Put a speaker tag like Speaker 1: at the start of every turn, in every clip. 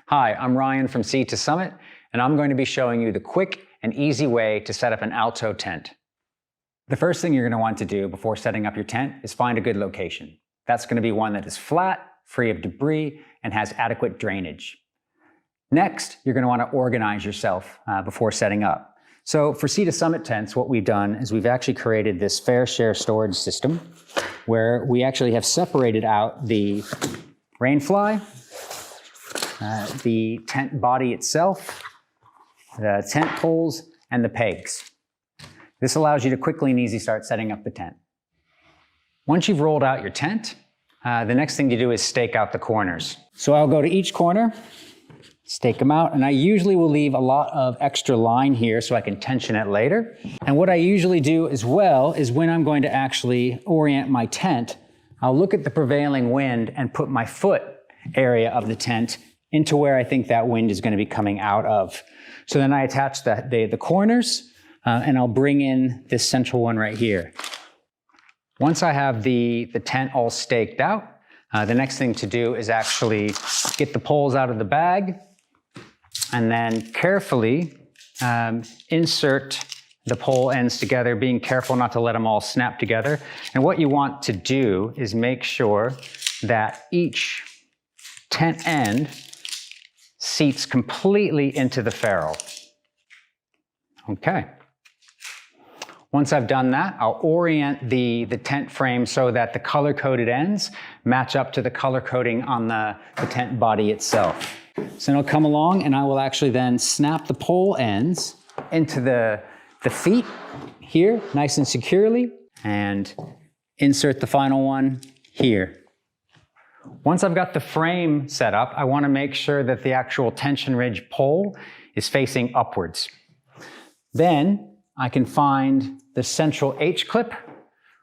Speaker 1: Hi, I'm Ryan from Sea to Summit, and I'm going to be showing you the quick and easy way to set up an Alto tent. The first thing you're going to want to do before setting up your tent is find a good location. That's going to be one that is flat, free of debris, and has adequate drainage. Next, you're going to want to organize yourself before setting up. So for Sea to Summit tents, what we've done is we've actually created this fair share storage system where we actually have separated out the rainfly, the tent body itself, the tent poles, and the pegs. This allows you to quickly and easy start setting up the tent. Once you've rolled out your tent, the next thing to do is stake out the corners. So I'll go to each corner, stake them out, and I usually will leave a lot of extra line here so I can tension it later. And what I usually do as well is when I'm going to actually orient my tent, I'll look at the prevailing wind and put my foot area of the tent into where I think that wind is going to be coming out of. So then I attach the corners and I'll bring in this central one right here. Once I have the tent all staked out, the next thing to do is actually get the poles out of the bag and then carefully insert the pole ends together, being careful not to let them all snap together. And what you want to do is make sure that each tent end seats completely into the ferrule. Okay. Once I've done that, I'll orient the tent frame so that the color-coded ends match up to the color coding on the tent body itself. So then I'll come along and I will actually then snap the pole ends into the feet here, nice and securely, and insert the final one here. Once I've got the frame set up, I want to make sure that the actual tension ridge pole is facing upwards. Then I can find the central H-clip,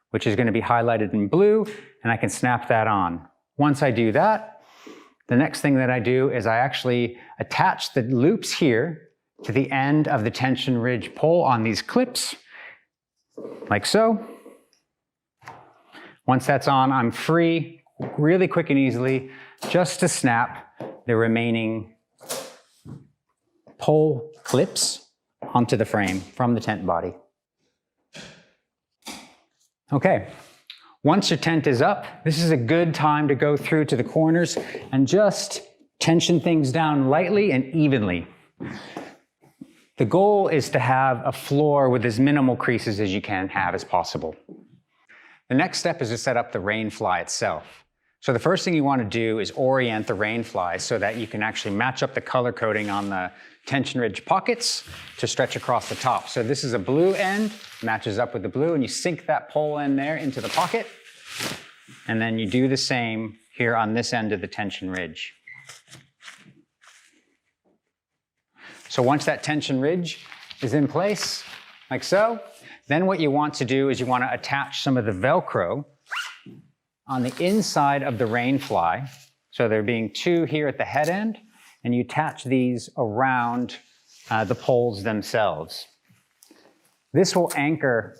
Speaker 1: which is going to be highlighted in blue, and I can snap that on. Once I do that, the next thing that I do is I actually attach the loops here to the end of the tension ridge pole on these clips, like so. Once that's on, I'm free, really quick and easily, just to snap the remaining pole clips onto the frame from the tent body. Okay. Once your tent is up, this is a good time to go through to the corners and just tension things down lightly and evenly. The goal is to have a floor with as minimal creases as you can have as possible. The next step is to set up the rainfly itself. So the first thing you want to do is orient the rainfly so that you can actually match up the color coding on the tension ridge pockets to stretch across the top. So this is a blue end, matches up with the blue, and you sink that pole end there into the pocket. And then you do the same here on this end of the tension ridge. So once that tension ridge is in place, like so, then what you want to do is you want to attach some of the Velcro on the inside of the rainfly. So there being two here at the head end, and you attach these around the poles themselves. This will anchor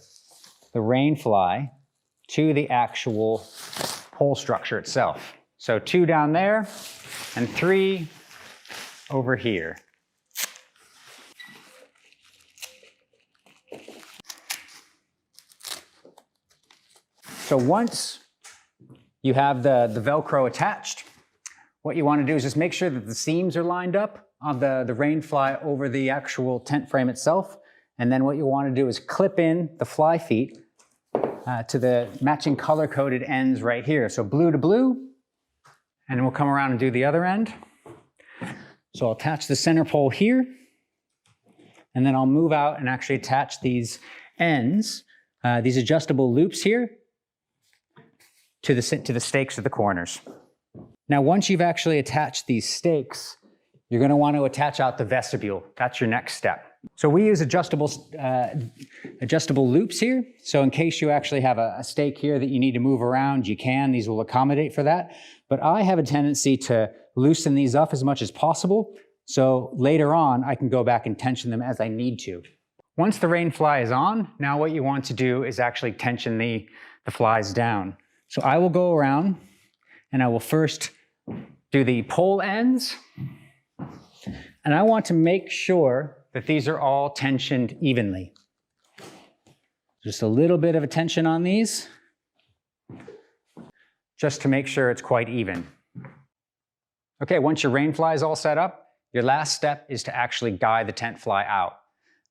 Speaker 1: the rainfly to the actual pole structure itself. So 2 down there and 3 over here. So once you have the Velcro attached, what you want to do is just make sure that the seams are lined up on the rainfly over the actual tent frame itself. And then what you want to do is clip in the fly feet to the matching color-coded ends right here. So blue to blue, and then we'll come around and do the other end. So I'll attach the center pole here, and then I'll move out and actually attach these ends, these adjustable loops here, to the stakes at the corners. Now, once you've actually attached these stakes, you're going to want to attach out the vestibule. That's your next step. So we use adjustable loops here. So in case you actually have a stake here that you need to move around, you can. These will accommodate for that. But I have a tendency to loosen these up as much as possible. So later on, I can go back and tension them as I need to. Once the rainfly is on, now what you want to do is actually tension the flies down. So I will go around and I will first do the pole ends And I want to make sure that these are all tensioned evenly. Just a little bit of a tension on these, just to make sure it's quite even. Okay, once your rainfly is all set up, your last step is to actually guy the tent fly out.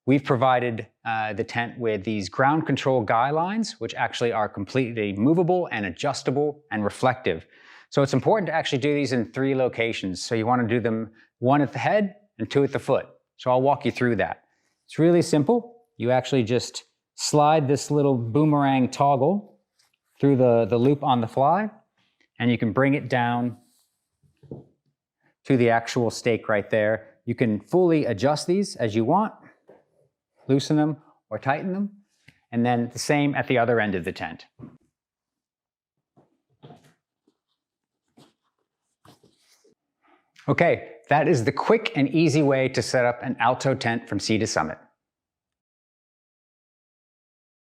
Speaker 1: We've provided the tent with these ground control guy lines, which actually are completely movable and adjustable and reflective. So it's important to actually do these in 3 locations. So you want to do them 1 at the head and 2 at the foot. So I'll walk you through that. It's really simple. You actually just slide this little boomerang toggle through the loop on the fly, and you can bring it down to the actual stake right there. You can fully adjust these as you want, loosen them or tighten them, and then the same at the other end of the tent. Okay, that is the quick and easy way to set up an Alto tent from sea to summit.